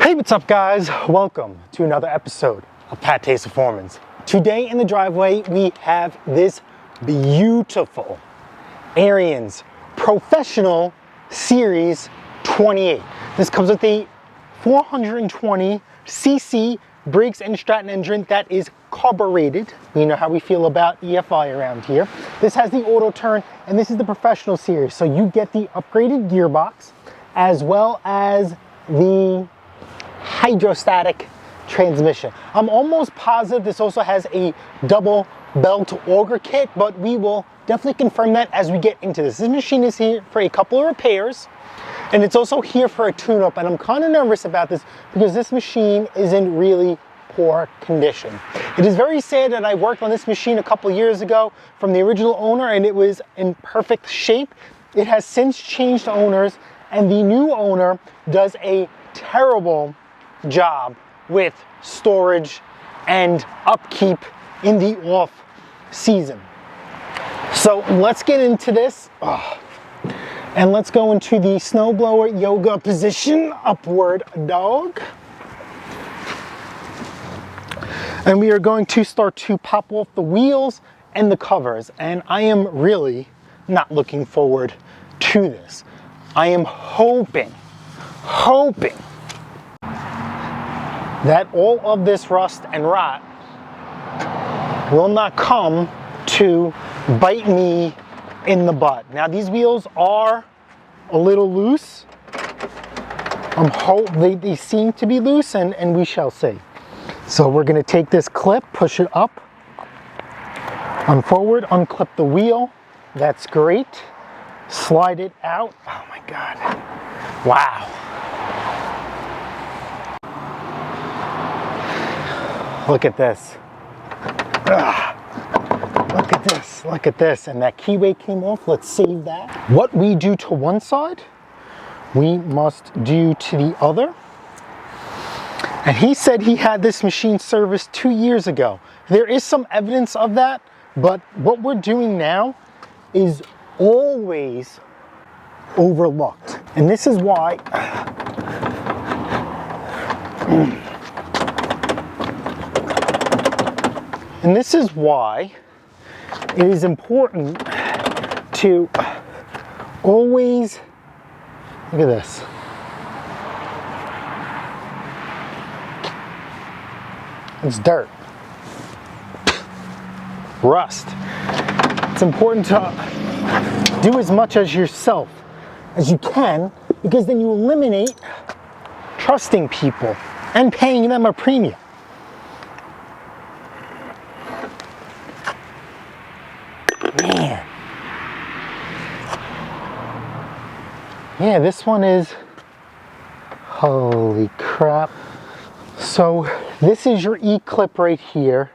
Hey, what's up guys? Welcome to another episode of Pat Taste Performance. Today in the driveway we have this beautiful Ariens Professional Series 28. This comes with a 420cc Briggs & Stratton engine that is carbureted. You know how we feel about EFI around here. This has the auto turn and this is the Professional Series. So you get the upgraded gearbox as well as the hydrostatic transmission. I'm almost positive this also has a double belt auger kit, but we will definitely confirm that as we get into this. This machine is here for a couple of repairs and it's also here for a tune-up, and I'm kind of nervous about this because this machine is in really poor condition. It is very sad that I worked on this machine a couple years ago from the original owner and it was in perfect shape. It has since changed owners and the new owner does a terrible job with storage and upkeep in the off season. So let's get into this and let's go into the snowblower yoga position, upward dog. And we are going to start to pop off the wheels and the covers, and I am really not looking forward to this. I am hoping that all of this rust and rot will not come to bite me in the butt. Now these wheels are a little loose. They seem to be loose and we shall see. So we're gonna take this clip, push it up, on forward, unclip the wheel. That's great. Slide it out. Oh my God. Wow. Look at this. Look at this, look at this. And that keyway came off, let's save that. What we do to one side, we must do to the other. And he said he had this machine serviced 2 years ago. There is some evidence of that, but what we're doing now is always overlooked. And this is why And this is why it is important to always, look at this. It's dirt, rust. It's important to do as much as yourself as you can, because then you eliminate trusting people and paying them a premium. Man. Yeah, this one is, holy crap. So this is your E-clip right here.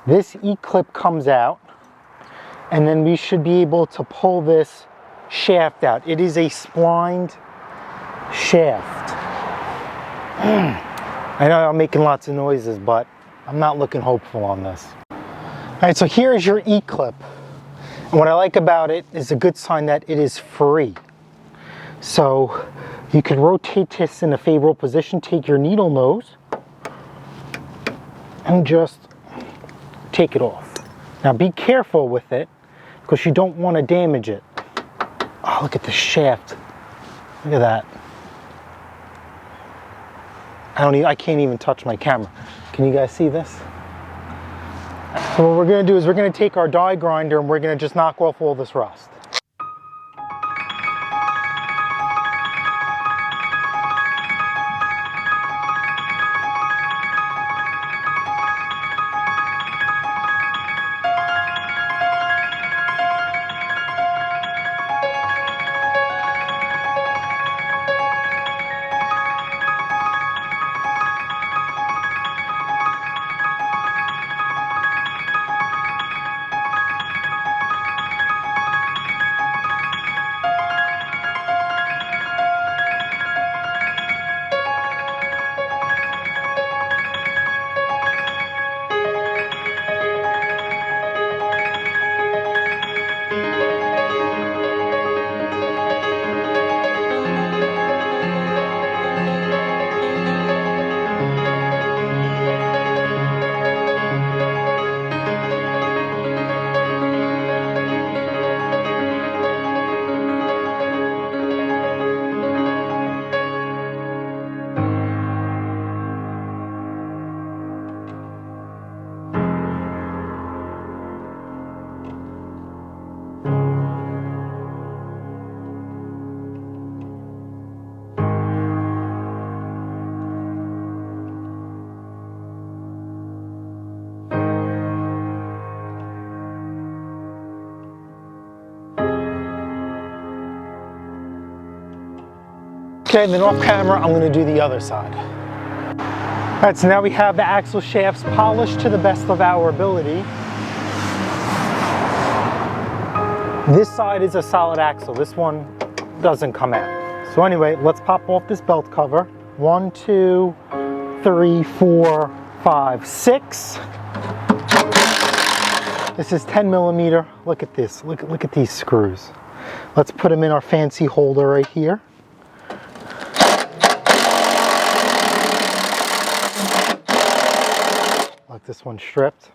This E-clip comes out and then we should be able to pull this shaft out. It is a splined shaft. I know I'm making lots of noises, but I'm not looking hopeful on this. All right, so here is your E-clip. And what I like about it is a good sign that it is free. So you can rotate this in a favorable position, take your needle nose, and just take it off. Now be careful with it, because you don't want to damage it. Oh, look at the shaft. Look at that. I can't even touch my camera. Can you guys see this? So what we're going to do is we're going to take our die grinder and we're going to just knock off all this rust. Okay, and then off camera, I'm gonna do the other side. All right, so now we have the axle shafts polished to the best of our ability. This side is a solid axle. This one doesn't come out. So anyway, let's pop off this belt cover. 1, 2, 3, 4, 5, 6. This is 10 millimeter. Look at this. Look at these screws. Let's put them in our fancy holder right here. Like this one stripped.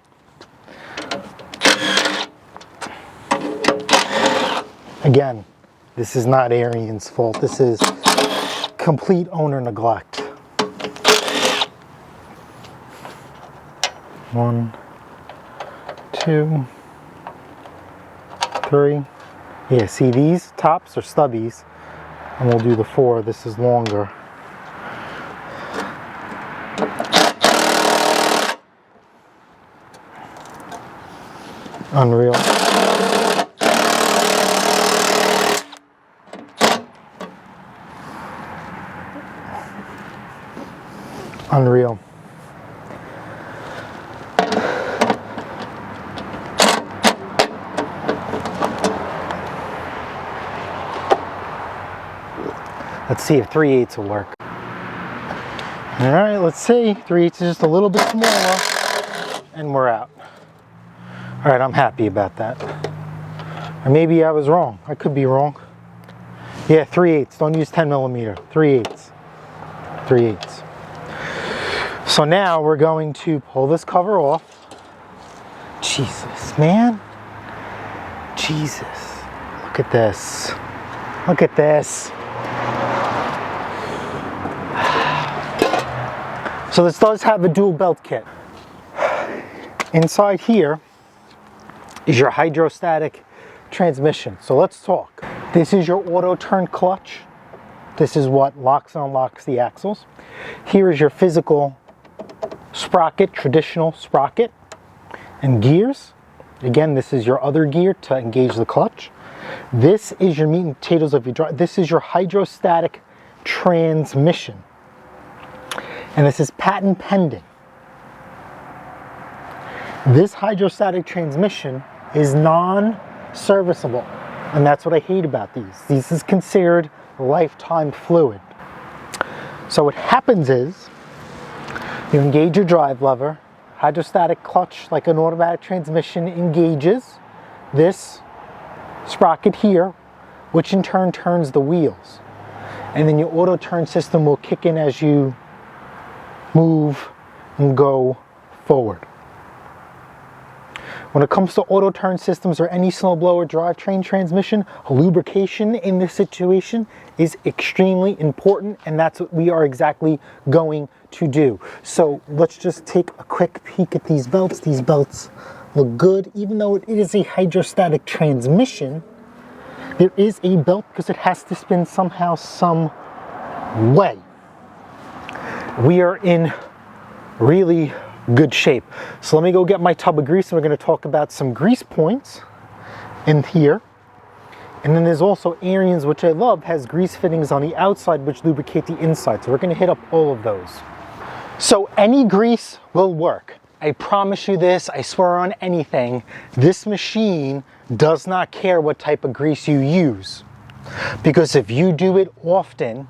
Again, this is not Ariens' fault. This is complete owner neglect. 1, 2, 3. Yeah, see, these tops are stubbies, and we'll do the 4. This is longer. Unreal. Unreal. Let's see if 3/8 will work. All right, let's see. 3/8 is just a little bit smaller, and we're out. All right, I'm happy about that. Or maybe I was wrong. I could be wrong. Yeah, 3/8. Don't use 10 millimeter. 3/8. 3/8. So now we're going to pull this cover off. Jesus, man. Jesus. Look at this. Look at this. So this does have a dual belt kit. Inside here is your hydrostatic transmission. So let's talk. This is your auto turn clutch. This is what locks and unlocks the axles. Here is your physical sprocket, traditional sprocket, and gears. Again, this is your other gear to engage the clutch. This is your meat and potatoes of your drive. This is your hydrostatic transmission. And this is patent pending. This hydrostatic transmission is non-serviceable. And that's what I hate about these. This is considered lifetime fluid. So what happens is, you engage your drive lever, hydrostatic clutch, like an automatic transmission, engages this sprocket here, which in turn turns the wheels. And then your auto turn system will kick in as you move and go forward. When it comes to auto turn systems or any snowblower drivetrain transmission, lubrication in this situation is extremely important, and that's what we are exactly going to do. So let's just take a quick peek at these belts. These belts look good. Even though it is a hydrostatic transmission, there is a belt because it has to spin somehow, some way. We are in really good shape. So let me go get my tub of grease, and we're going to talk about some grease points in here. And then there's also Ariens, which I love, has grease fittings on the outside which lubricate the inside. So we're going to hit up all of those. So any grease will work. I promise you this, I swear on anything. This machine does not care what type of grease you use. Because if you do it often,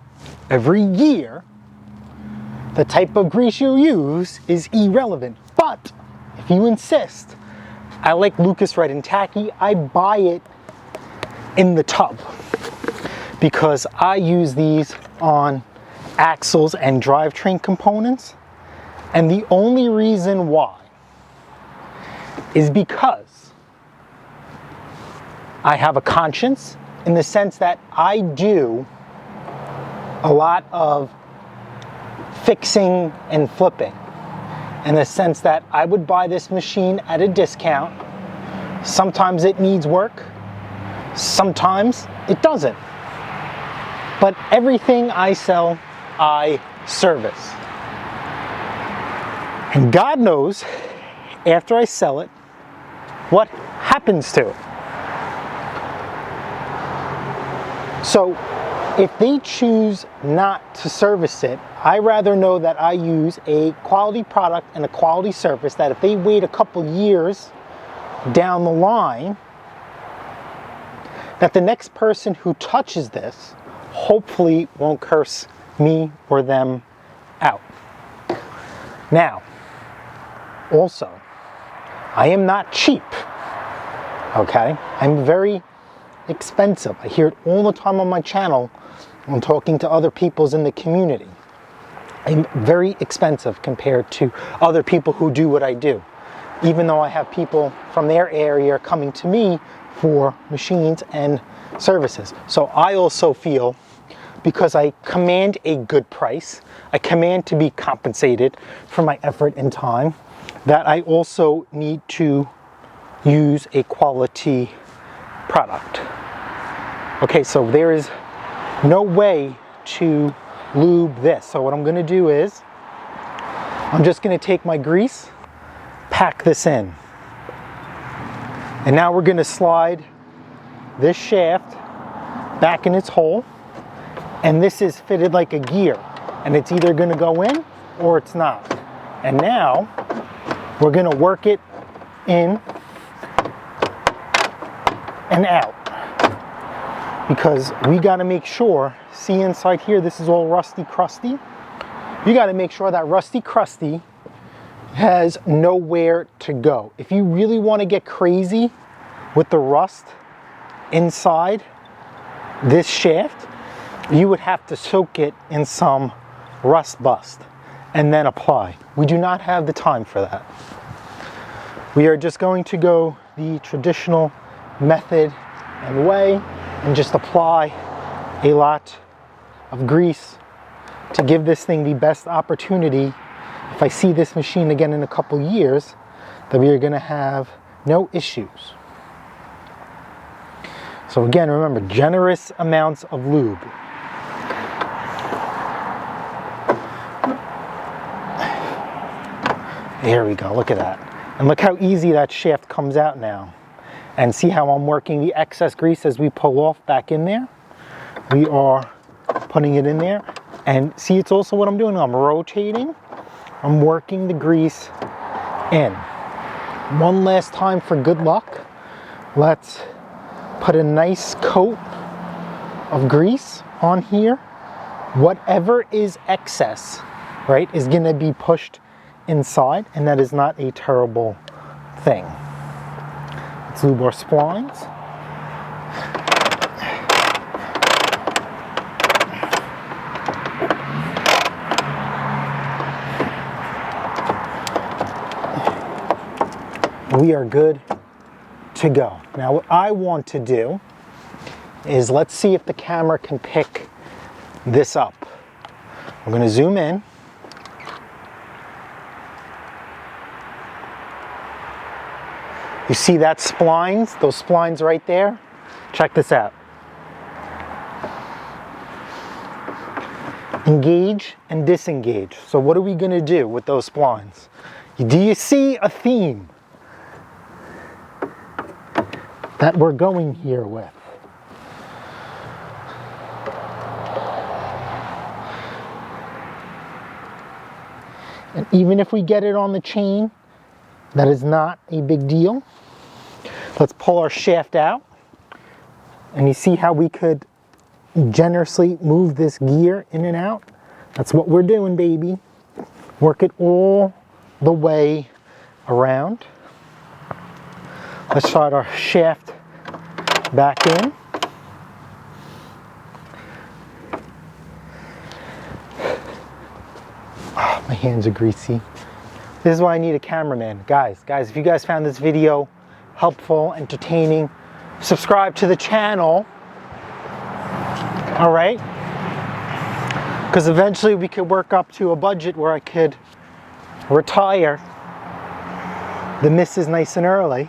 every year, the type of grease you use is irrelevant. But if you insist, I like Lucas Red and Tacky, I buy it in the tub because I use these on axles and drivetrain components. And the only reason why is because I have a conscience, in the sense that I do a lot of fixing and flipping, in the sense that I would buy this machine at a discount. Sometimes it needs work, sometimes it doesn't. But everything I sell, I service. And God knows, after I sell it, what happens to it. So If they choose not to service it, I rather know that I use a quality product and a quality service, that if they wait a couple years down the line, that the next person who touches this hopefully won't curse me or them out. Now, also, I am not cheap, okay? I'm very expensive. I hear it all the time on my channel when talking to other peoples in the community. I'm very expensive compared to other people who do what I do, even though I have people from their area coming to me for machines and services. So I also feel, because I command a good price, I command to be compensated for my effort and time, that I also need to use a quality product. Okay, so there is no way to lube this. So what I'm gonna do is, I'm just gonna take my grease, pack this in. And now we're gonna slide this shaft back in its hole. And this is fitted like a gear. And it's either gonna go in or it's not. And now, we're gonna work it in and out. Because we gotta make sure, see inside here, this is all rusty crusty. You gotta make sure that rusty crusty has nowhere to go. If you really wanna get crazy with the rust inside this shaft, you would have to soak it in some rust bust and then apply. We do not have the time for that. We are just going to go the traditional method and way, and just apply a lot of grease to give this thing the best opportunity. If I see this machine again in a couple years, that we are going to have no issues. So again, remember, generous amounts of lube. There we go, look at that. And look how easy that shaft comes out now. And see how I'm working the excess grease as we pull off back in there? We are putting it in there. And see, it's also what I'm doing. I'm rotating. I'm working the grease in. One last time for good luck. Let's put a nice coat of grease on here. Whatever is excess, right, is gonna be pushed inside, and that is not a terrible thing. Let's lube our splines. We are good to go. Now what I want to do is, let's see if the camera can pick this up. I'm going to zoom in. You see that splines, those splines right there? Check this out. Engage and disengage. So what are we going to do with those splines? Do you see a theme that we're going here with? And even if we get it on the chain, that is not a big deal. Let's pull our shaft out. And you see how we could generously move this gear in and out? That's what we're doing, baby. Work it all the way around. Let's slide our shaft back in. Oh, my hands are greasy. This is why I need a cameraman. Guys, if you guys found this video helpful, entertaining, subscribe to the channel. All right? Because eventually we could work up to a budget where I could retire the missus nice and early.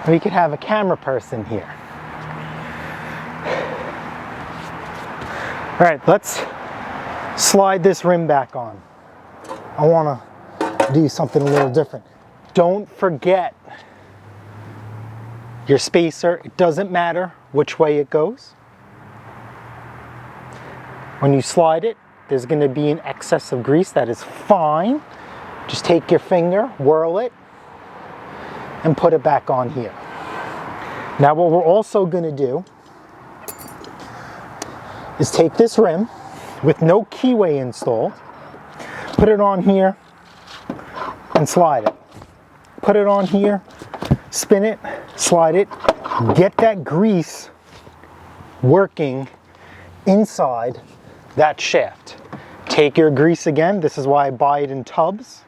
And we could have a camera person here. All right, let's slide this rim back on. I want to do something a little different. Don't forget your spacer. It doesn't matter which way it goes. When you slide it, there's going to be an excess of grease. That is fine. Just take your finger, whirl it, and put it back on here. Now what we're also going to do is take this rim with no keyway installed, put it on here, and slide it. Put it on here, spin it, slide it, get that grease working inside that shaft. Take your grease again, this is why I buy it in tubs,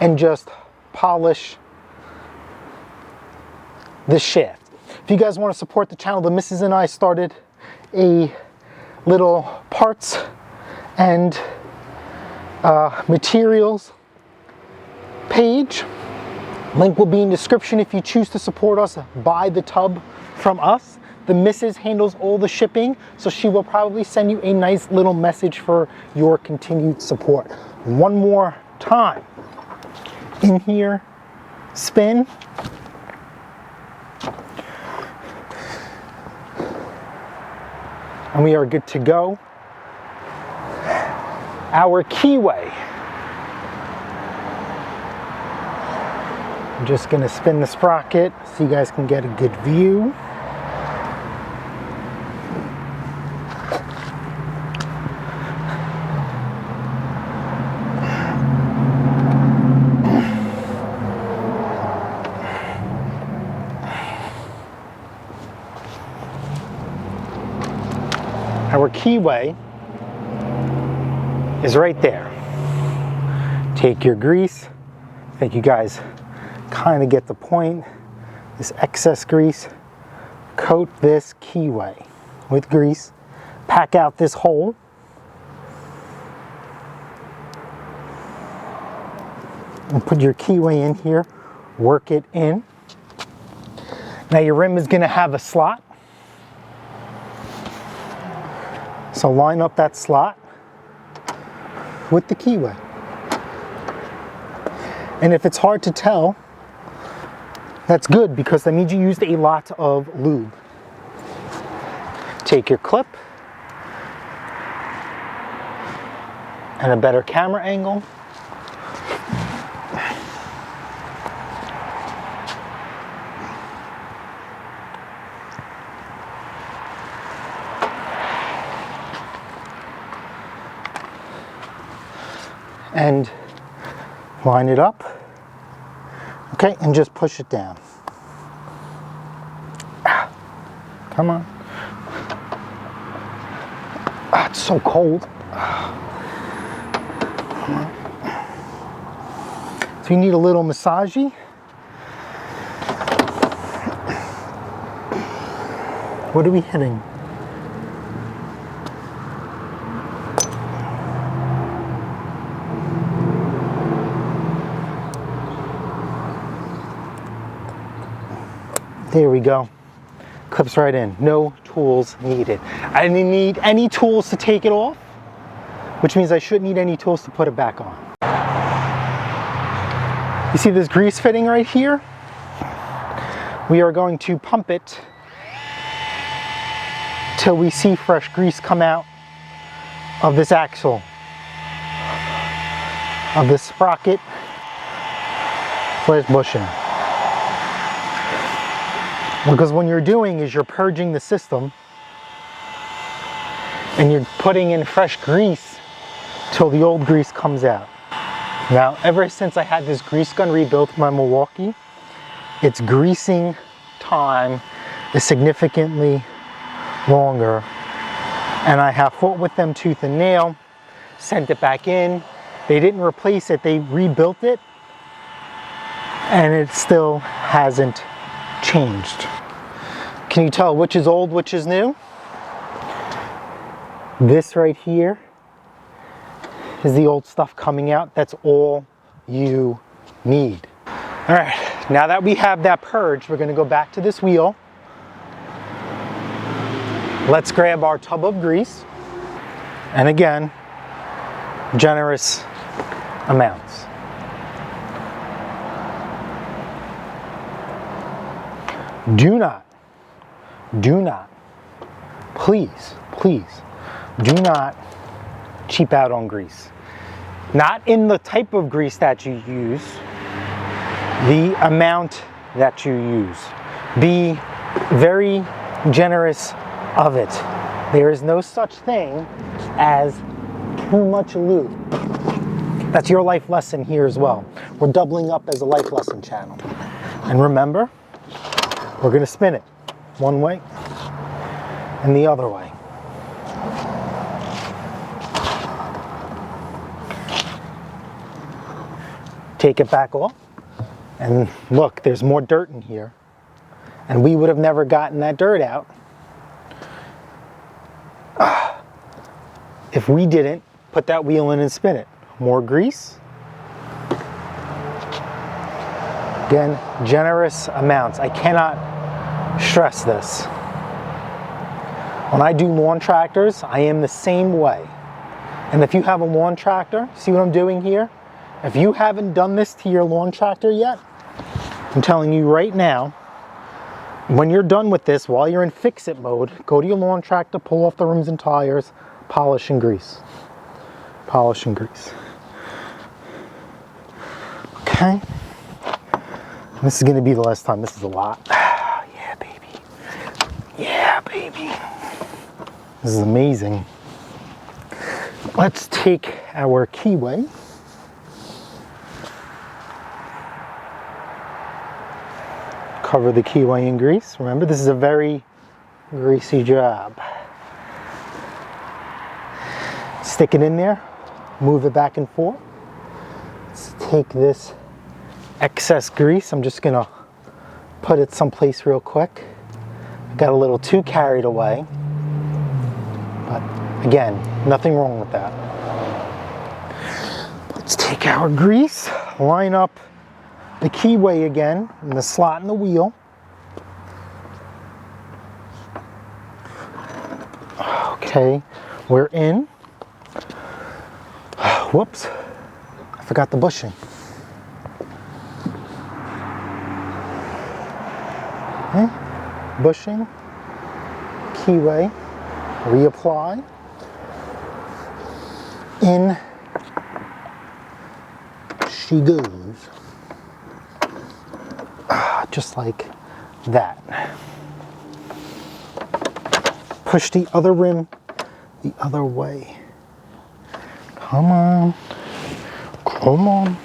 and just polish this shaft. If you guys want to support the channel, the missus and I started a little parts and materials page. Link will be in the description if you choose to support us. Buy the tub from us. The missus handles all the shipping, so she will probably send you a nice little message for your continued support. One more time. In here, spin. And we are good to go. Our keyway. I'm just going to spin the sprocket so you guys can get a good view. Our keyway is right there. Take your grease. I think you guys kind of get the point. This excess grease, coat this keyway with grease, pack out this hole, and put your keyway in here, work it in. Now your rim is going to have a slot, so line up that slot with the keyway. And if it's hard to tell, that's good, because that means you used a lot of lube. Take your clip and a better camera angle. And line it up. Okay, and just push it down. Come on. It's so cold. So you need a little massagey. What are we hitting? There we go. Clips right in. No tools needed. I didn't need any tools to take it off, which means I shouldn't need any tools to put it back on. You see this grease fitting right here? We are going to pump it till we see fresh grease come out of this axle, of this sprocket. Where's bushing? Because what you're doing is you're purging the system and you're putting in fresh grease till the old grease comes out. Now, ever since I had this grease gun rebuilt in my Milwaukee, its greasing time is significantly longer, and I have fought with them tooth and nail, sent it back in. They didn't replace it, they rebuilt it, and it still hasn't changed. Can you tell which is old, which is new? This right here is the old stuff coming out. That's all you need. All right, now that we have that purged, we're going to go back to this wheel. Let's grab our tub of grease, and again, generous amounts. Do not please, please do not cheap out on grease. Not in the type of grease that you use, the amount that you use. Be very generous of it. There is no such thing as too much lube. That's your life lesson here as well. We're doubling up as a life lesson channel. And remember, we're going to spin it one way and the other way. Take it back off, and look, there's more dirt in here, and we would have never gotten that dirt out if we didn't put that wheel in and spin it. More grease. Again, generous amounts. I cannot stress this. When I do lawn tractors, I am the same way. And if you have a lawn tractor, see what I'm doing here? If you haven't done this to your lawn tractor yet, I'm telling you right now, when you're done with this, while you're in fix-it mode, go to your lawn tractor, pull off the rims and tires, polish and grease. Polish and grease. Okay? This is going to be the last time. This is a lot. Yeah, baby. Yeah, baby. This is amazing. Let's take our keyway. Cover the keyway in grease. Remember, this is a very greasy job. Stick it in there, move it back and forth. Let's take this excess grease. I'm just gonna put it someplace real quick. I got a little too carried away, but again, nothing wrong with that. Let's take our grease, line up the keyway again in the slot in the wheel. Okay, we're in. Whoops, I forgot the bushing. Okay, bushing, keyway, reapply, in she goes. Just like that. Push the other rim the other way. Come on. Come on.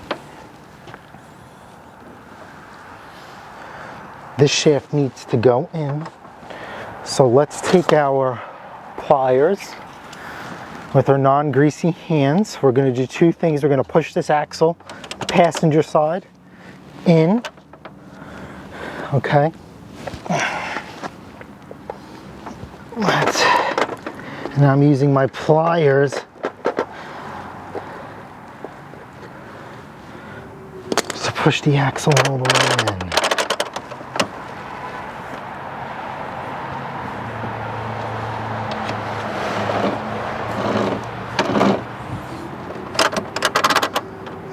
This shaft needs to go in. So let's take our pliers with our non-greasy hands. We're going to do two things. We're going to push this axle, the passenger side, in. Okay. And I'm using my pliers to push the axle all the way in.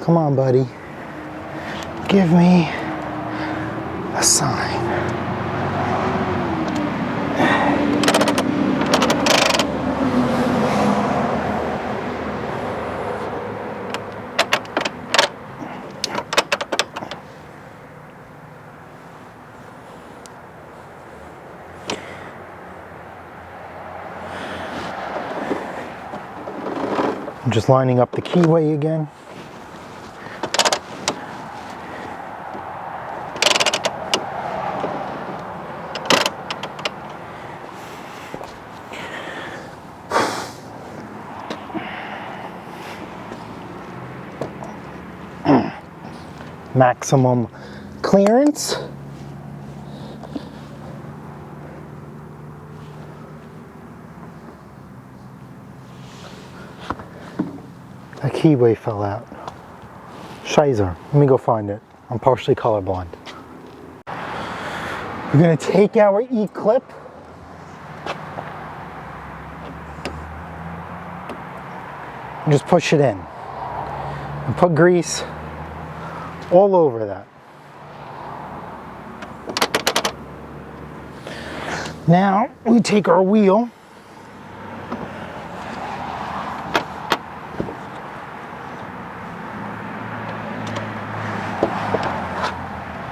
Come on, buddy. Give me a sign. I'm just lining up the keyway again. Maximum clearance. The keyway fell out. Shizer. Let me go find it. I'm partially colorblind. We're going to take our E-clip. And just push it in. And put grease all over that. Now we take our wheel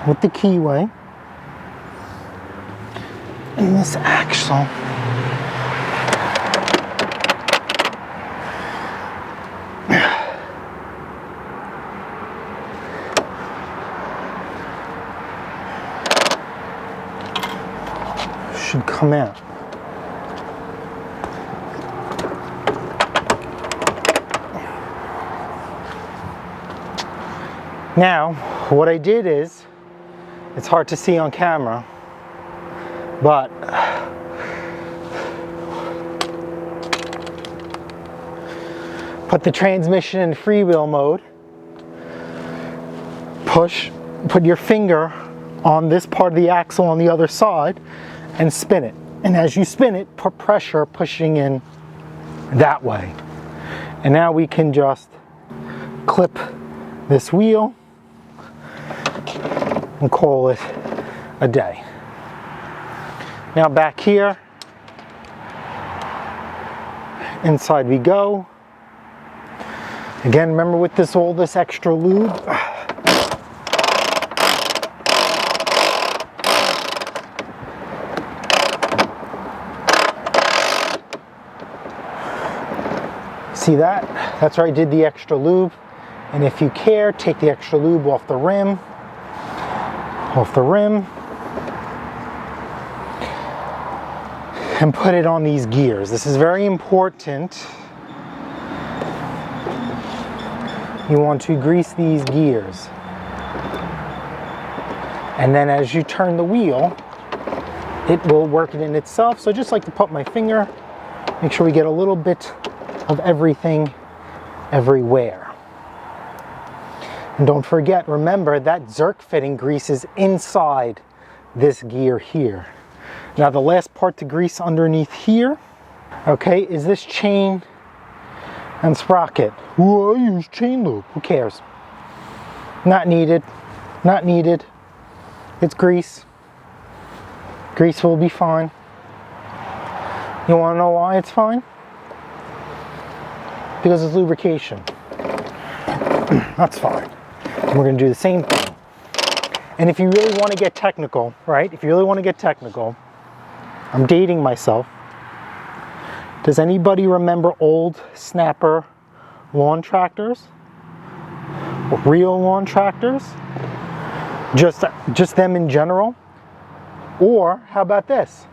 with the keyway. And this axle should come out. Now, what I did is, it's hard to see on camera, but put the transmission in freewheel mode, put your finger on this part of the axle on the other side and spin it. And as you spin it, put pressure pushing in that way. And now we can just clip this wheel and call it a day. Now back here, inside we go. Again, remember with this all this extra lube, see that? That's where I did the extra lube. And if you care, take the extra lube off the rim. And put it on these gears. This is very important. You want to grease these gears. And then as you turn the wheel, it will work it in itself. So just like to put my finger, make sure we get a little bit of everything everywhere. And don't forget, remember that Zerk fitting greases inside this gear here. Now the last part to grease underneath here, okay, is this chain and sprocket. Ooh, I use chain lube, who cares? Not needed, not needed. It's grease. Grease will be fine. You wanna know why it's fine? Because it's lubrication. That's fine. And we're going to do the same thing. And if you really want to get technical, right? If you really want to get technical, I'm dating myself. Does anybody remember old snapper lawn tractors? Real lawn tractors? Just them in general? Or how about this?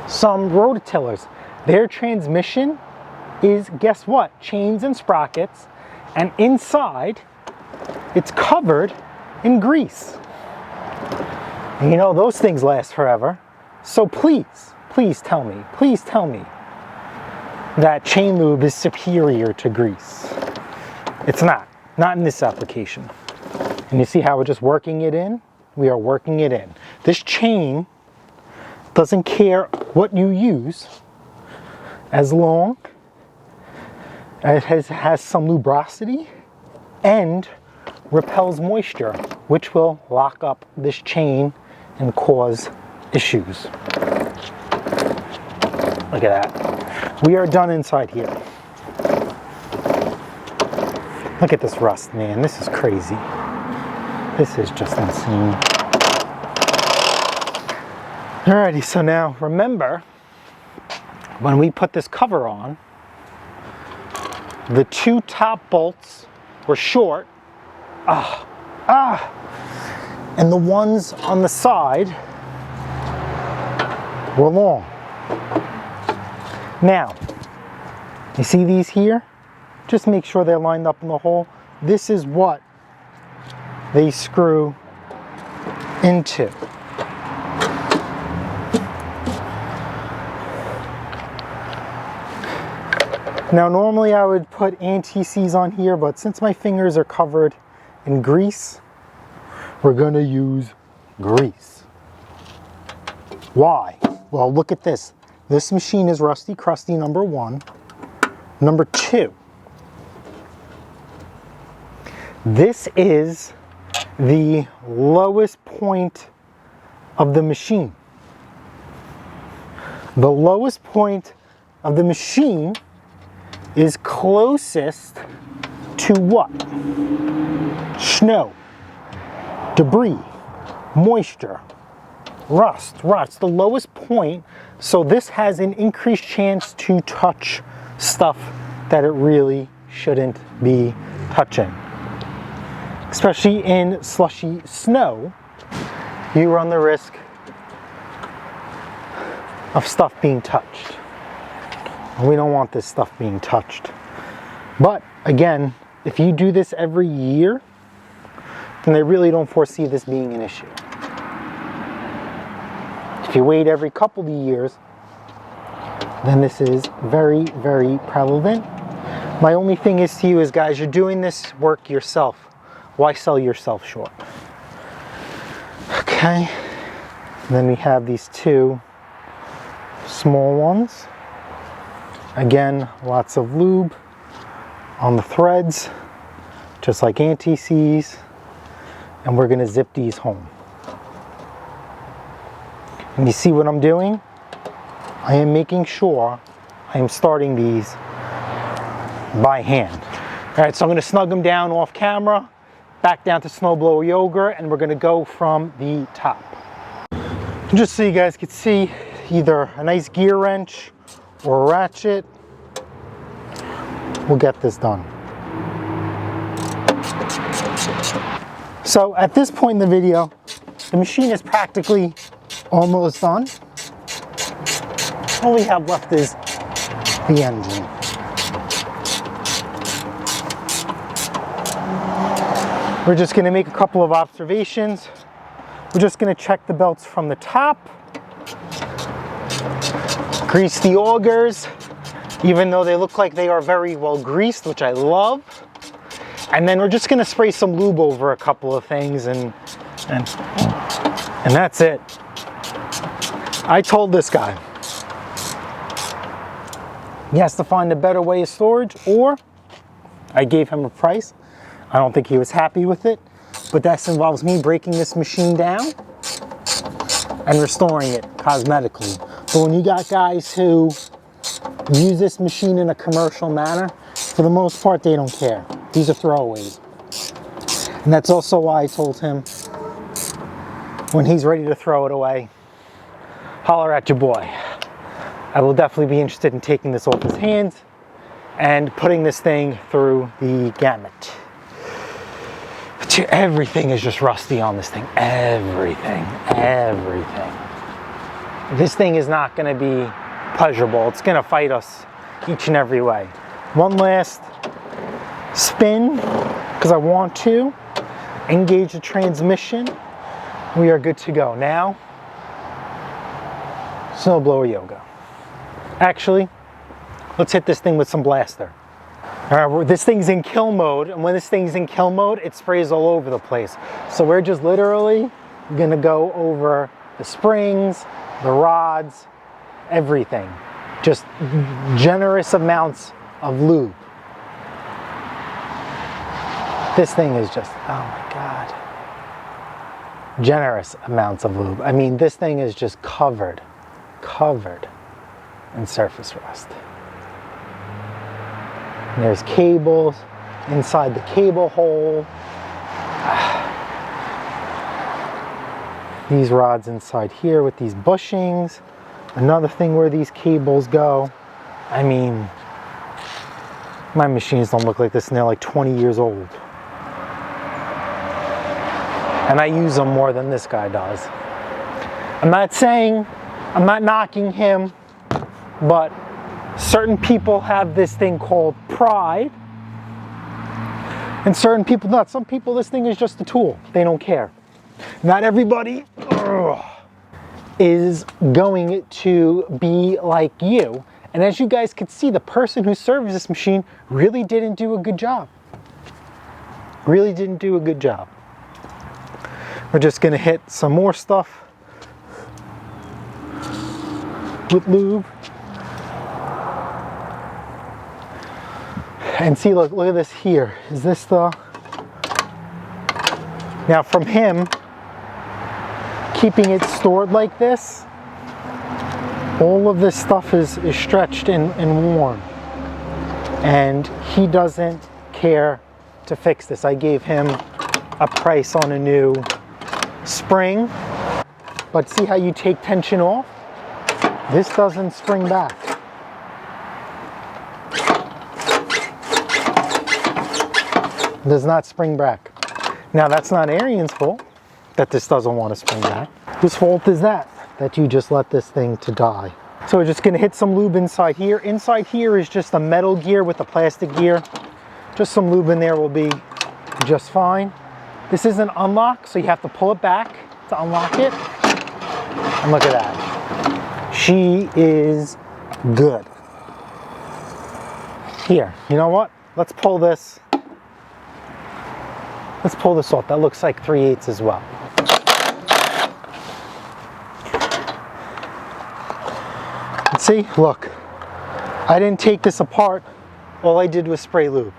Some rototillers. Their transmission is, guess what? Chains and sprockets, and inside it's covered in grease. And you know, those things last forever. So please tell me that chain lube is superior to grease. It's not in this application. And you see how we're just working it in? We are working it in. This chain doesn't care what you use as long as it has some lubricity and repels moisture, which will lock up this chain and cause issues. Look at that. We are done inside here. Look at this rust, man. This is crazy. This is just insane. Alrighty, so now remember, when we put this cover on, the two top bolts were short, and the ones on the side were long. Now, you see these here? Just make sure they're lined up in the hole. This is what they screw into. Now normally I would put anti-seize on here, but since my fingers are covered in grease, we're gonna use grease. Why? Well, look at this. This machine is Rusty Crusty number 1. Number 2, this is the lowest point of the machine. The lowest point of the machine is closest to what? Snow, debris, moisture, rust, the lowest point. So this has an increased chance to touch stuff that it really shouldn't be touching. Especially in slushy snow, you run the risk of stuff being touched. And we don't want this stuff being touched. But again, if you do this every year, then they really don't foresee this being an issue. If you wait every couple of years, then this is very, very prevalent. My only thing is to you is, guys, you're doing this work yourself. Why sell yourself short? Okay. And then we have these two small ones. Again, lots of lube on the threads, just like anti-seize. And we're gonna zip these home. And you see what I'm doing? I am making sure I am starting these by hand. All right, so I'm gonna snug them down off camera, back down to Snowblower Auger, and we're gonna go from the top. Just so you guys can see, either a nice gear wrench or a ratchet will get this done. So at this point in the video, the machine is practically almost done. All we have left is the engine. We're just going to make a couple of observations. We're just going to check the belts from the top, grease the augers, even though they look like they are very well greased, which I love. And then we're just going to spray some lube over a couple of things, and that's it. I told this guy he has to find a better way of storage, or I gave him a price. I don't think he was happy with it, but that involves me breaking this machine down and restoring it cosmetically. But when you got guys who use this machine in a commercial manner, for the most part, they don't care. These are throwaways. And that's also why I told him, when he's ready to throw it away, holler at your boy. I will definitely be interested in taking this off his hands and putting this thing through the gamut. Everything is just rusty on this thing. Everything. This thing is not going to be pleasurable. It's going to fight us each and every way. One last spin, because I want to engage the transmission. We are good to go. Now, Snowblower Yoga. Actually, let's hit this thing with some blaster. All right, this thing's in kill mode, and when this thing's in kill mode, it sprays all over the place. So we're just literally gonna go over the springs, the rods, everything. Just generous amounts of lube. This thing is just, oh my God. Generous amounts of lube. I mean, this thing is just covered in surface rust. And there's cables inside the cable hole. These rods inside here with these bushings. Another thing where these cables go. I mean, my machines don't look like this and they're like 20 years old. And I use them more than this guy does. I'm not knocking him, but certain people have this thing called pride, and certain people not. Some people, this thing is just a tool. They don't care. Not everybody is going to be like you. And as you guys can see, the person who serves this machine really didn't do a good job. Really didn't do a good job. We're just going to hit some more stuff with lube. And see, look at this here. Is this the... Now from him, keeping it stored like this, all of this stuff is stretched and worn. And he doesn't care to fix this. I gave him a price on a new spring, but see how you take tension off? This doesn't spring back. It does not spring back. Now that's not Ariens' fault that this doesn't want to spring back. Whose fault is that you just let this thing to die? So we're just gonna hit some lube inside here. Inside here is just a metal gear with a plastic gear. Just some lube in there will be just fine. This is an unlock, so you have to pull it back to unlock it. And look at that. She is good. Here, you know what? Let's pull this. Let's pull this off. That looks like 3/8 as well. See, look, I didn't take this apart. All I did was spray lube.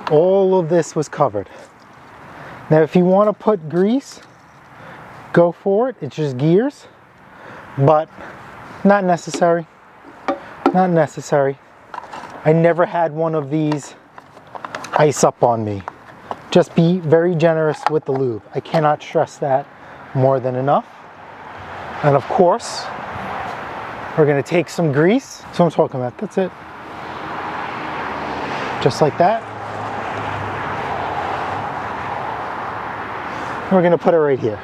All of this was covered. Now, if you want to put grease, go for it. It's just gears, but not necessary. Not necessary. I never had one of these ice up on me. Just be very generous with the lube. I cannot stress that more than enough. And of course, we're going to take some grease. That's what I'm talking about. That's it. Just like that. We're going to put it right here.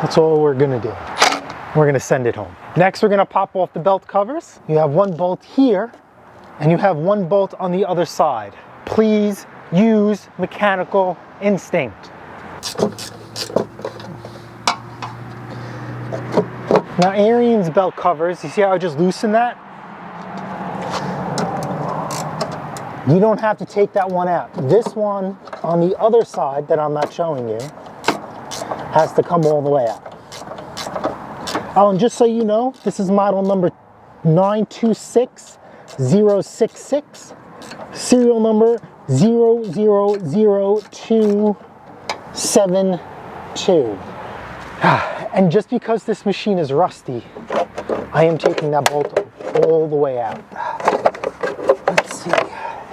That's all we're going to do. We're going to send it home. Next, we're going to pop off the belt covers. You have one bolt here, and you have one bolt on the other side. Please use mechanical instinct. Now, Ariens belt covers, you see how I just loosened that? You don't have to take that one out. This one on the other side that I'm not showing you has to come all the way out. Oh, and just so you know, this is model number 926066, serial number 000272. And just because this machine is rusty, I am taking that bolt all the way out. Let's see.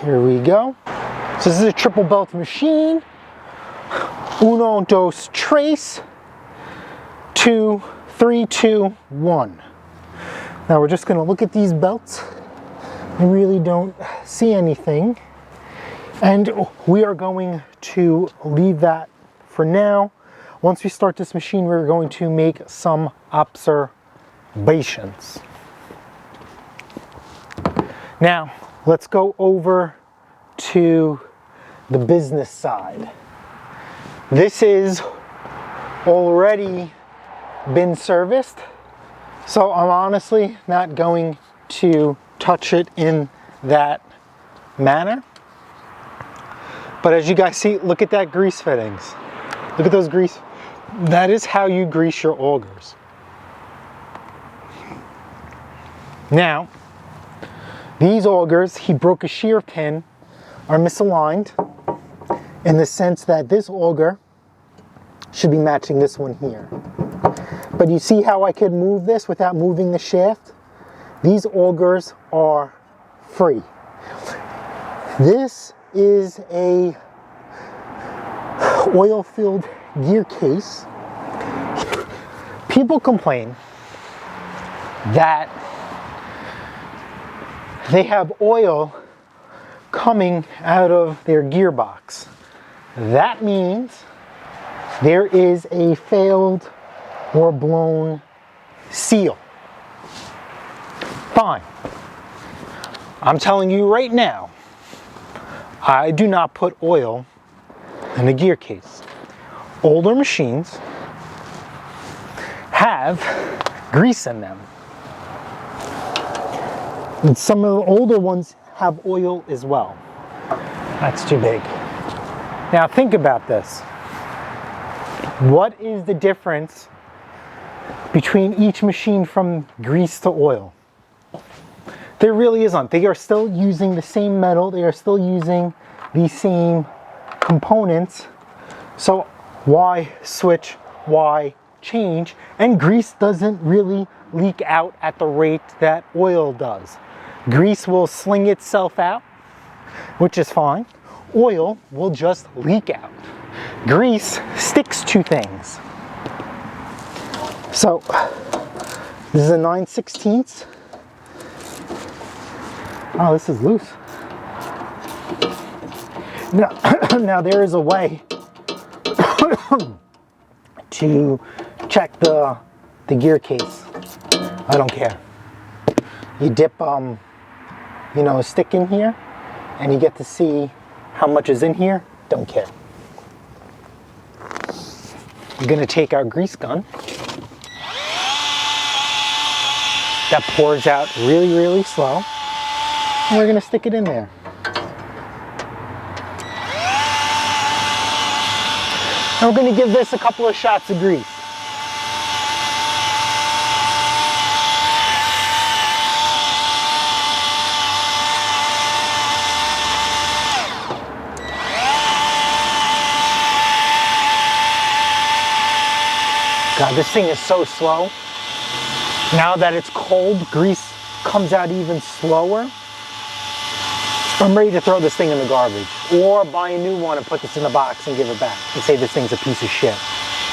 Here we go. So this is a triple belt machine. Uno, dos, tres. 2, 3, 2, 1. Now we're just going to look at these belts. I really don't see anything. And we are going to leave that for now. Once we start this machine, we're going to make some observations. Now, let's go over to the business side. This is already been serviced, so I'm honestly not going to touch it in that manner. But as you guys see, look at that grease fittings. Look at those grease. That is how you grease your augers. Now, these augers, he broke a shear pin, are misaligned in the sense that this auger should be matching this one here. But you see how I could move this without moving the shaft? These augers are free. This is a oil-filled gear case. People complain that they have oil coming out of their gearbox. That means there is a failed or blown seal. Fine. I'm telling you right now, I do not put oil in a gear case. Older machines have grease in them. And some of the older ones have oil as well. That's too big. Now think about this. What is the difference between each machine from grease to oil? There really isn't. They are still using the same metal. They are still using the same components. So why switch? Why change? And grease doesn't really leak out at the rate that oil does. Grease will sling itself out, which is fine. Oil will just leak out. grease sticks to things. So this is a 9/16. Oh, this is loose. Now there is a way to check the gear case. I don't care. You dip a stick in here and you get to see how much is in here. Don't care. We're gonna take our grease gun. That pours out really, really slow. And we're gonna stick it in there. And we're gonna give this a couple of shots of grease. God, this thing is so slow. Now that it's cold, grease comes out even slower. I'm ready to throw this thing in the garbage or buy a new one and put this in the box and give it back and say this thing's a piece of shit.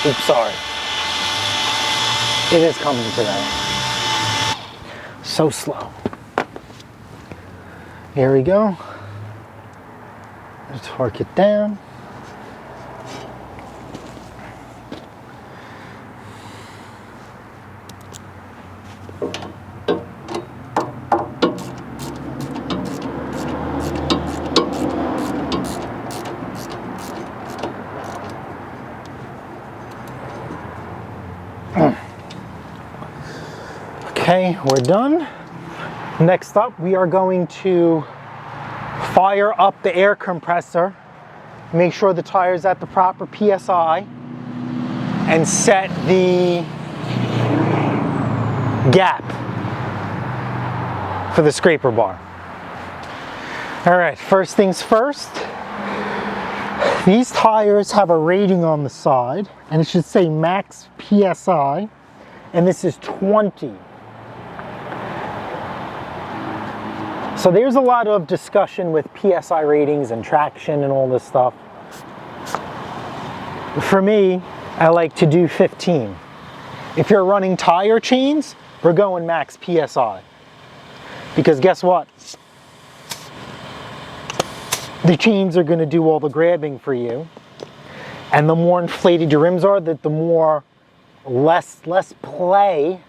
Oops, sorry. It is coming to that. So slow. Here we go. Let's torque it down. Okay, we're done. Next up, we are going to fire up the air compressor, make sure the tire's at the proper PSI, and set the gap for the scraper bar. All right, first things first. These tires have a rating on the side, and it should say max PSI, and this is 20. So there's a lot of discussion with PSI ratings and traction and all this stuff. For me, I like to do 15. If you're running tire chains, we're going max PSI. Because guess what? The chains are going to do all the grabbing for you. And the more inflated your rims are, the more less play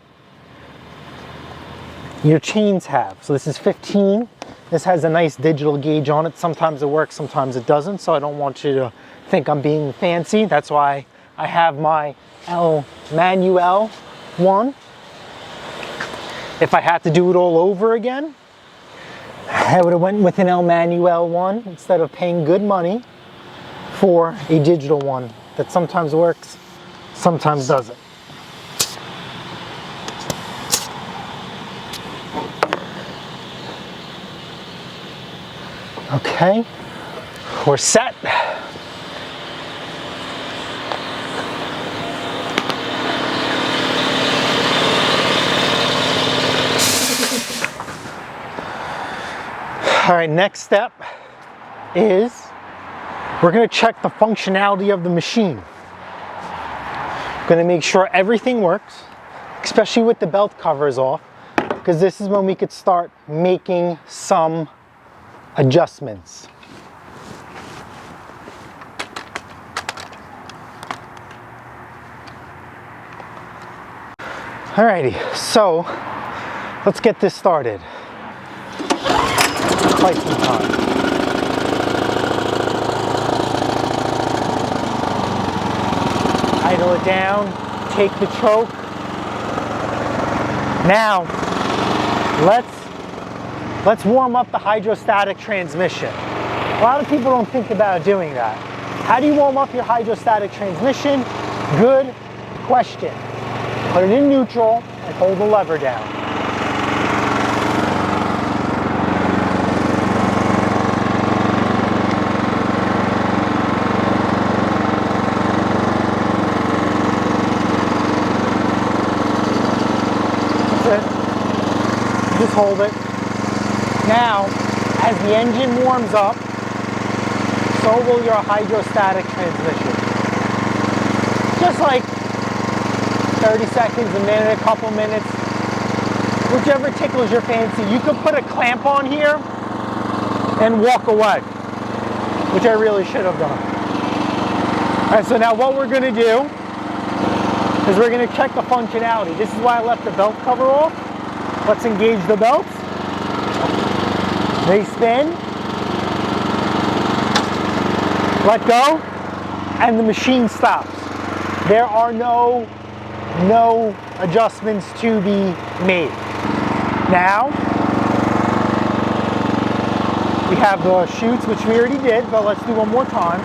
your chains have. So this is 15. This has a nice digital gauge on it. Sometimes it works, sometimes it doesn't. So I don't want you to think I'm being fancy. That's why I have my El Manuel one. If I had to do it all over again, I would have went with an El Manuel one instead of paying good money for a digital one that sometimes works, sometimes doesn't. Okay, we're set. All right, next step is we're going to check the functionality of the machine. Going to make sure everything works, especially with the belt covers off, because this is when we could start making some adjustments. Alrighty, so let's get this started. Quite some time. Idle it down, take the choke. Now, let's warm up the hydrostatic transmission. A lot of people don't think about doing that. How do you warm up your hydrostatic transmission? Good question. Put it in neutral and hold the lever down. That's it. Just hold it. Now, as the engine warms up, so will your hydrostatic transmission. just like 30 seconds, a minute, a couple minutes, whichever tickles your fancy. You could put a clamp on here and walk away, which I really should have done. All right, so now what we're gonna do is we're gonna check the functionality. This is why I left the belt cover off. Let's engage the belts. They spin, let go, and the machine stops. There are no adjustments to be made. Now, we have the chutes, which we already did, but let's do one more time.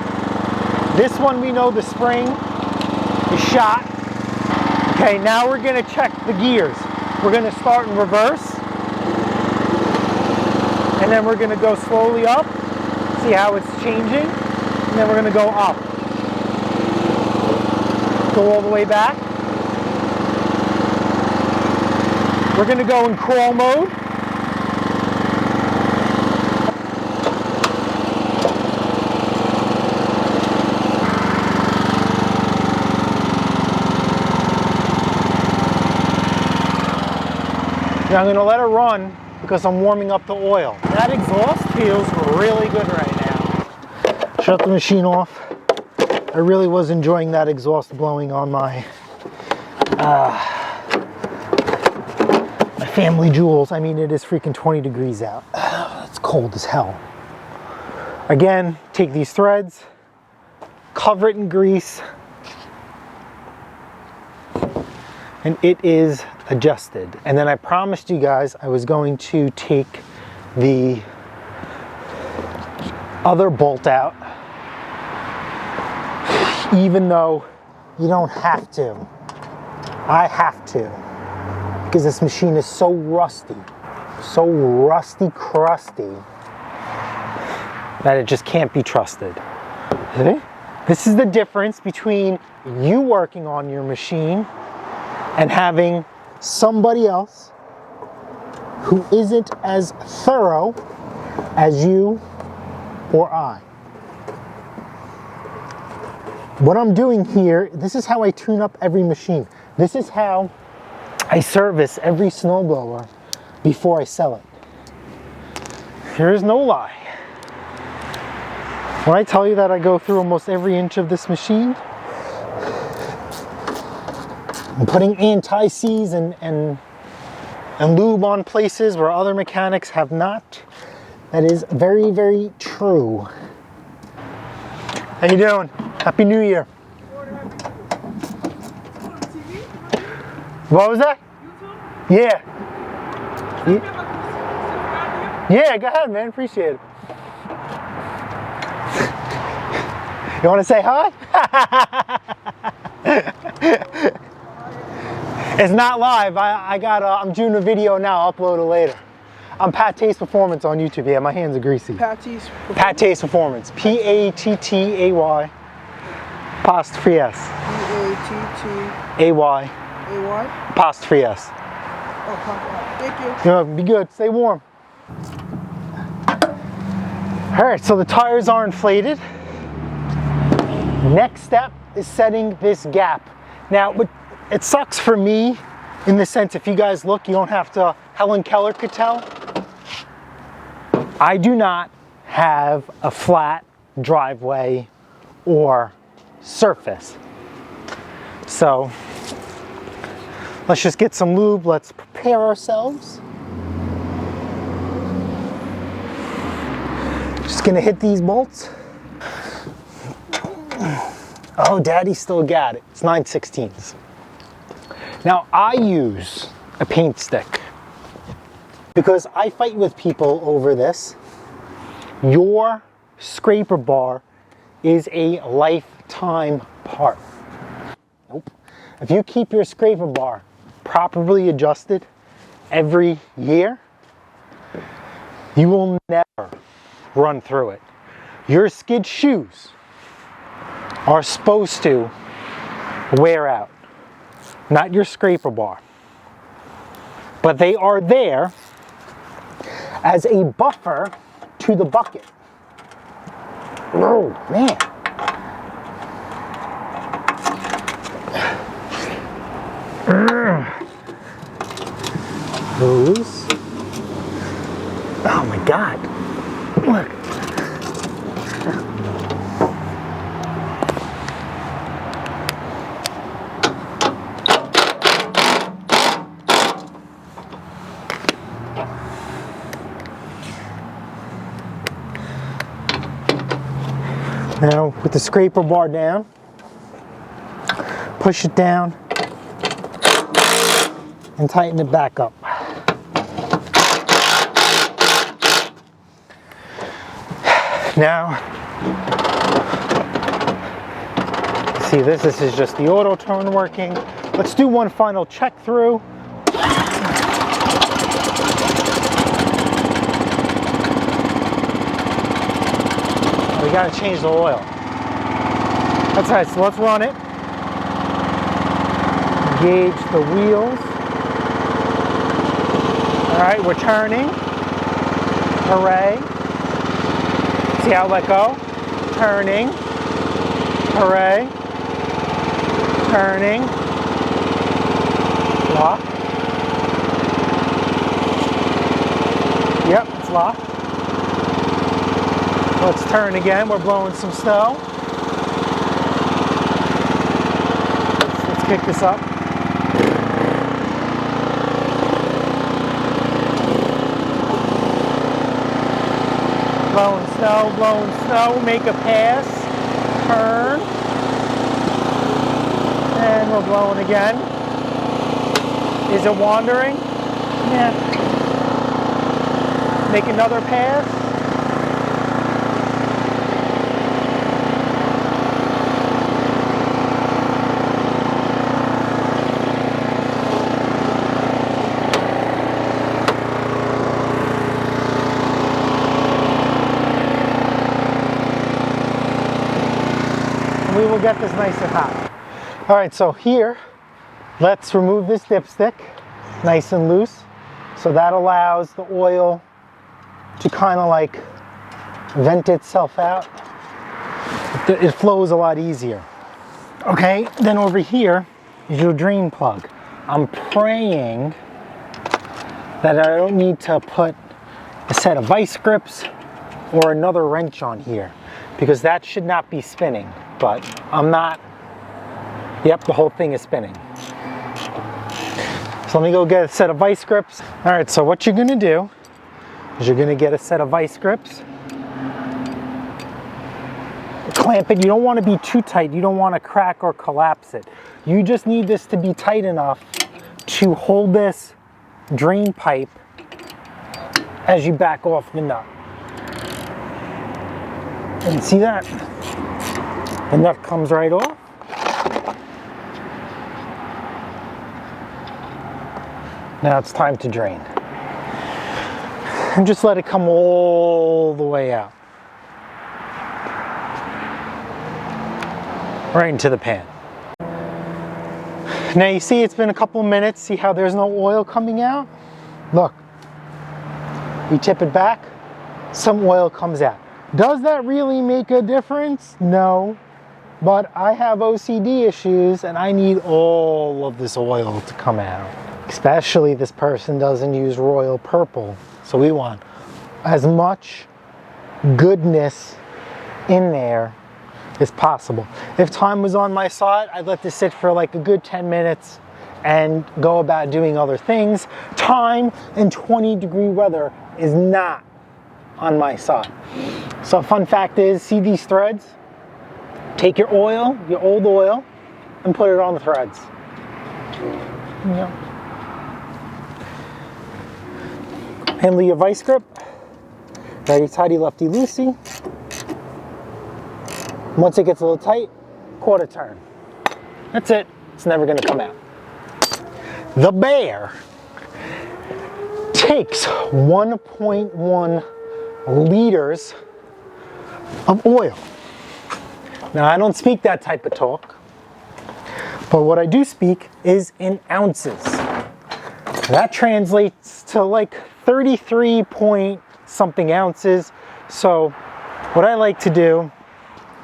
This one we know the spring is shot. Okay, now we're gonna check the gears. We're gonna start in reverse, and then we're gonna go slowly up, see how it's changing, and then we're gonna go up. Go all the way back. We're gonna go in crawl mode. Now I'm gonna let it run because I'm warming up the oil. That exhaust feels really good right now. Shut the machine off. I really was enjoying that exhaust blowing on my family jewels. I mean, it is freaking 20 degrees out. It's cold as hell. Again, take these threads, cover it in grease, and it is adjusted. And then I promised you guys I was going to take the other bolt out, even though you don't have to. I have to, because this machine is so rusty, crusty, that it just can't be trusted. See? This is the difference between you working on your machine and having somebody else who isn't as thorough as you or I. What I'm doing here, this is how I tune up every machine. This is how I service every snowblower before I sell it. There is no lie. When I tell you that I go through almost every inch of this machine, I'm putting anti-seize and lube on places where other mechanics have not. That is very, very true. How you doing? Happy New Year. What was that? Yeah. Yeah, go ahead, man. Appreciate it. You want to say hi? It's not live. I'm doing a video now. I'll upload it later. I'm Pattay's Performance on YouTube. Yeah, my hands are greasy. Pattay's Performance. P-A-T-T-A-Y. Apostrophe S. P-A-T-T-A-Y. A-Y? Apostrophe S. Oh, thank you. Be good. Stay warm. All right, so the tires are inflated. Next step is setting this gap. Now, it sucks for me in the sense, if you guys look, you don't have to, Helen Keller could tell. I do not have a flat driveway or surface. So let's just get some lube. Let's prepare ourselves. Just gonna hit these bolts. Oh, Daddy still got it. It's 9/16. Now I use a paint stick because I fight with people over this. Your scraper bar is a lifetime part. Nope. If you keep your scraper bar properly adjusted every year, you will never run through it. Your skid shoes are supposed to wear out, not your scraper bar. But they are there as a buffer to the bucket. Oh, man. Loose. Oh my God. Look. Now with the scraper bar down, push it down and tighten it back up. Now, see this is just the auto turn working. Let's do one final check through. We gotta change the oil. That's right, so let's run it. Gauge the wheels. All right, we're turning. Hooray. See how I let go? Turning. Hooray. Turning. Lock. Yep, it's locked. Let's turn again. We're blowing some snow. Let's kick this up. Blowing snow, make a pass, turn, and we're blowing again. Is it wandering? Yeah. Make another pass. We will get this nice and hot. All right, so here, let's remove this dipstick, nice and loose. So that allows the oil to kind of like vent itself out. It flows a lot easier. Okay, then over here is your drain plug. I'm praying that I don't need to put a set of vice grips or another wrench on here, because that should not be spinning. But I'm not. Yep, the whole thing is spinning. So let me go get a set of vice grips. All right, so what you're gonna do is you're gonna get a set of vice grips. Clamp it. You don't want to be too tight. You don't want to crack or collapse it. You just need this to be tight enough to hold this drain pipe as you back off the nut. And see that? The nut comes right off. Now it's time to drain. And just let it come all the way out. Right into the pan. Now you see it's been a couple of minutes. See how there's no oil coming out? Look. You tip it back, some oil comes out. Does that really make a difference? No. But I have OCD issues and I need all of this oil to come out. Especially this person doesn't use royal purple. So we want as much goodness in there as possible. If time was on my side, I'd let this sit for like a good 10 minutes and go about doing other things. Time and 20-degree weather is not on my side. So fun fact is, see these threads? Take your oil, your old oil, and put it on the threads. Yep. Handle your vice grip. Righty tighty, lefty loosey. Once it gets a little tight, quarter turn. That's it. It's never going to come out. The Bear takes 1.1 liters of oil. Now, I don't speak that type of talk, but what I do speak is in ounces. That translates to like 33 point something ounces. So what I like to do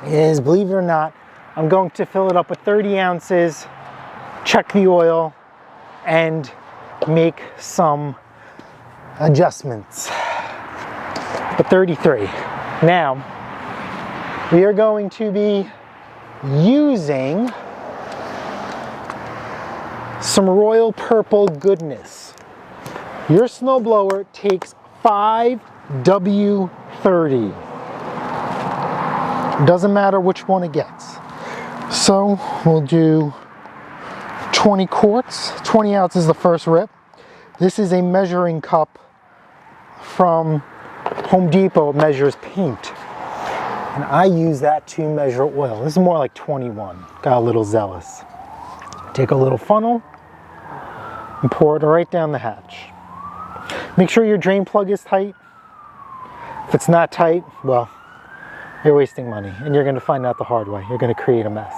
is, believe it or not, I'm going to fill it up with 30 ounces, check the oil, and make some adjustments. But 33. Now, we are going to be using some royal purple goodness. Your snowblower takes 5W30. Doesn't matter which one it gets. So we'll do 20 quarts, 20 ounces the first rip. This is a measuring cup from Home Depot. It measures paint. And I use that to measure oil. This is more like 21. Got a little zealous. Take a little funnel and pour it right down the hatch. Make sure your drain plug is tight. If it's not tight, well, you're wasting money and you're going to find out the hard way. You're going to create a mess.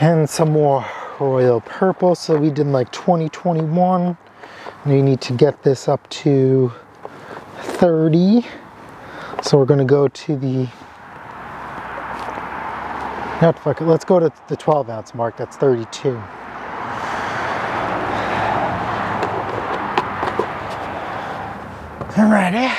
And some more royal purple. So we did like 20, 21. And we need to get this up to 30. So we're going to go to the, not fuck it, let's go to the 12 ounce mark. That's 32. Alrighty.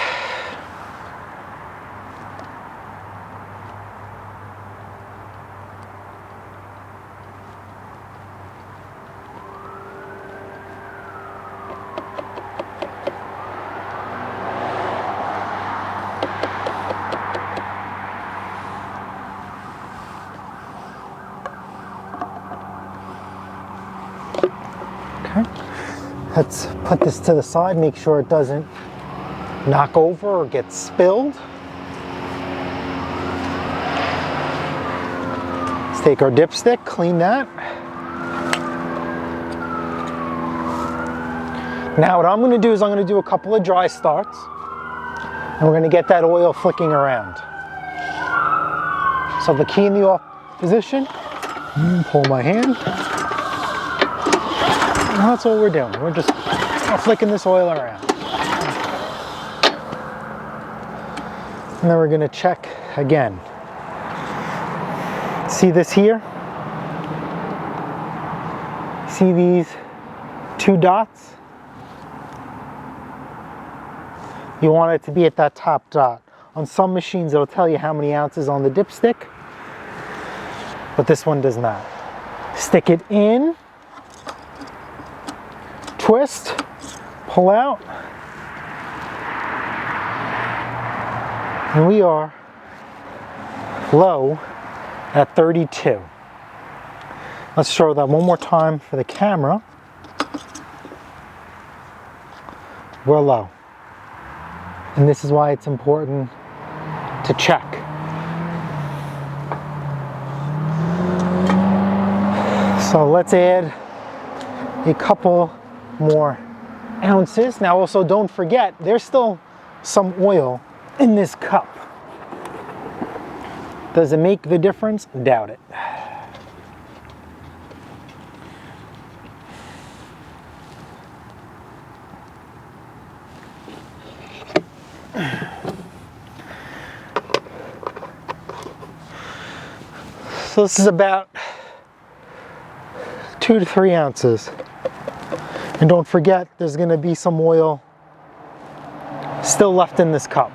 Let's put this to the side, make sure it doesn't knock over or get spilled. Let's take our dipstick, clean that. Now what I'm going to do is I'm going to do a couple of dry starts and we're going to get that oil flicking around. So the key in the off position, pull my hand. And that's all we're doing. We're just flicking this oil around. And then we're going to check again. See this here? See these two dots? You want it to be at that top dot. On some machines it'll tell you how many ounces on the dipstick, but this one does not. Stick it in. Twist, pull out, and we are low at 32. Let's show that one more time for the camera. We're low. And this is why it's important to check. So let's add a couple more ounces. Now also don't forget, there's still some oil in this cup. Does it make the difference? Doubt it. So this is about 2 to 3 ounces. And don't forget, there's going to be some oil still left in this cup.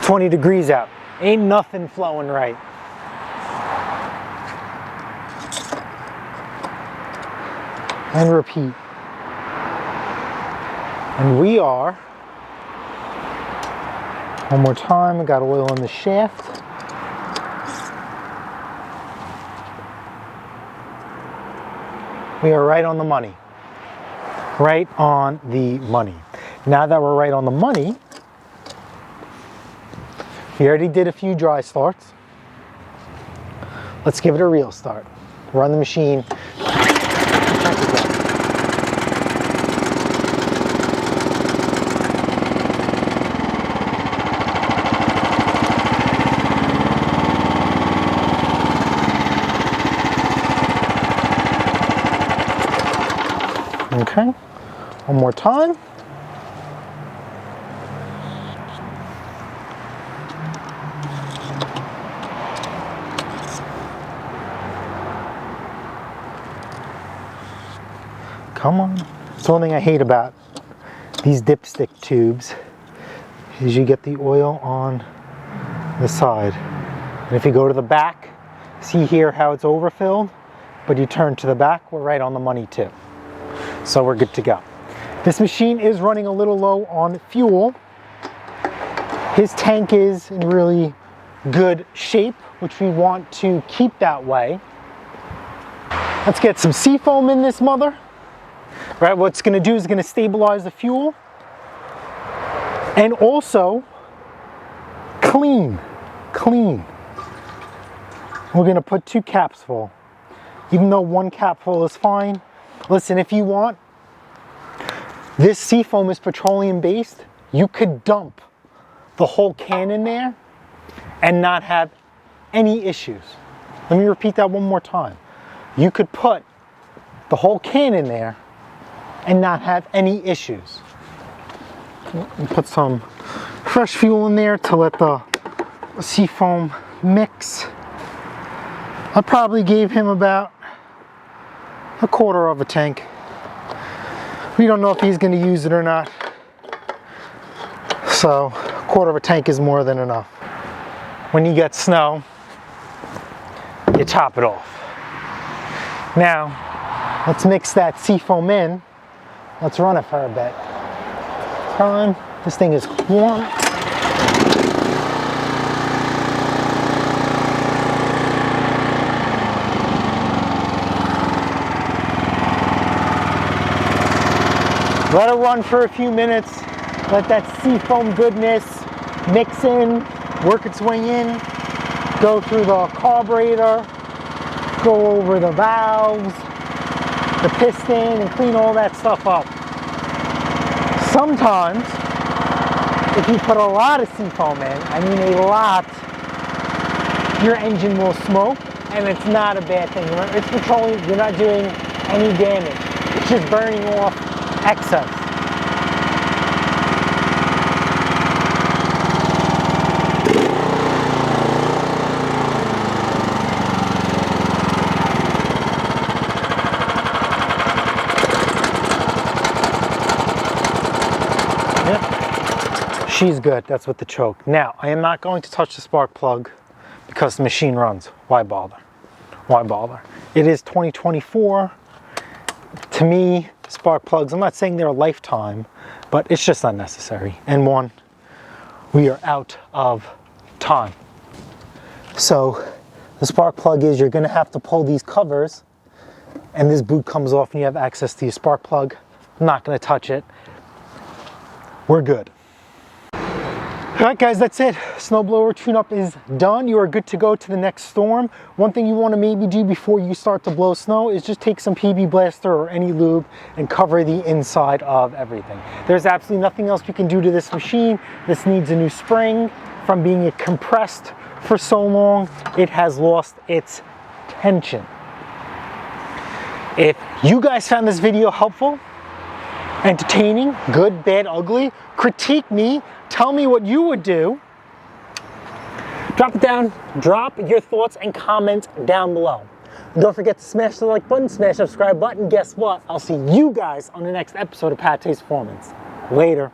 20 degrees out. Ain't nothing flowing right. And repeat. And we are, one more time, we got oil in the shaft. We are right on the money. Right on the money. Now that we're right on the money, we already did a few dry starts. Let's give it a real start. Run the machine. Okay, one more time. Come on. It's one thing I hate about these dipstick tubes is you get the oil on the side. And if you go to the back, see here how it's overfilled, but you turn to the back, we're right on the money too. So we're good to go. This machine is running a little low on fuel. His tank is in really good shape, which we want to keep that way. Let's get some seafoam in this mother. Right, what it's going to do is going to stabilize the fuel and also clean. We're going to put 2 caps full, even though 1 cap full is fine. Listen, if you want, this seafoam is petroleum based. You could dump the whole can in there and not have any issues. Let me repeat that one more time. You could put the whole can in there and not have any issues. Put some fresh fuel in there to let the seafoam mix. I probably gave him about 1/4 of a tank. We don't know if he's going to use it or not, so 1/4 of a tank is more than enough. When you get snow, you top it off. Now let's mix that seafoam in. Let's run it for a bit. Time. This thing is warm. Let it run for a few minutes. Let that seafoam goodness mix in, work its way in, go through the carburetor, go over the valves, the piston, and clean all that stuff up. Sometimes, if you put a lot of seafoam in, I mean a lot, your engine will smoke, and it's not a bad thing. Remember, it's petroleum, you're not doing any damage. It's just burning off excess. She's good, that's with the choke. Now, I am not going to touch the spark plug because the machine runs. Why bother? Why bother? It is 2024. To me, spark plugs, I'm not saying they're a lifetime, but it's just unnecessary. And one, we are out of time. So, the spark plug is you're gonna have to pull these covers and this boot comes off and you have access to your spark plug. I'm not gonna touch it. We're good. Alright guys, that's it. Snowblower tune-up is done. You are good to go to the next storm. One thing you want to maybe do before you start to blow snow is just take some PB Blaster or any lube and cover the inside of everything. There's absolutely nothing else you can do to this machine. This needs a new spring. From being compressed for so long, it has lost its tension. If you guys found this video helpful, entertaining, good, bad, ugly, critique me, tell me what you would do. Drop it down, drop your thoughts and comments down below. Don't forget to smash the like button, smash the subscribe button. Guess what? I'll see you guys on the next episode of Pate's Performance. Later.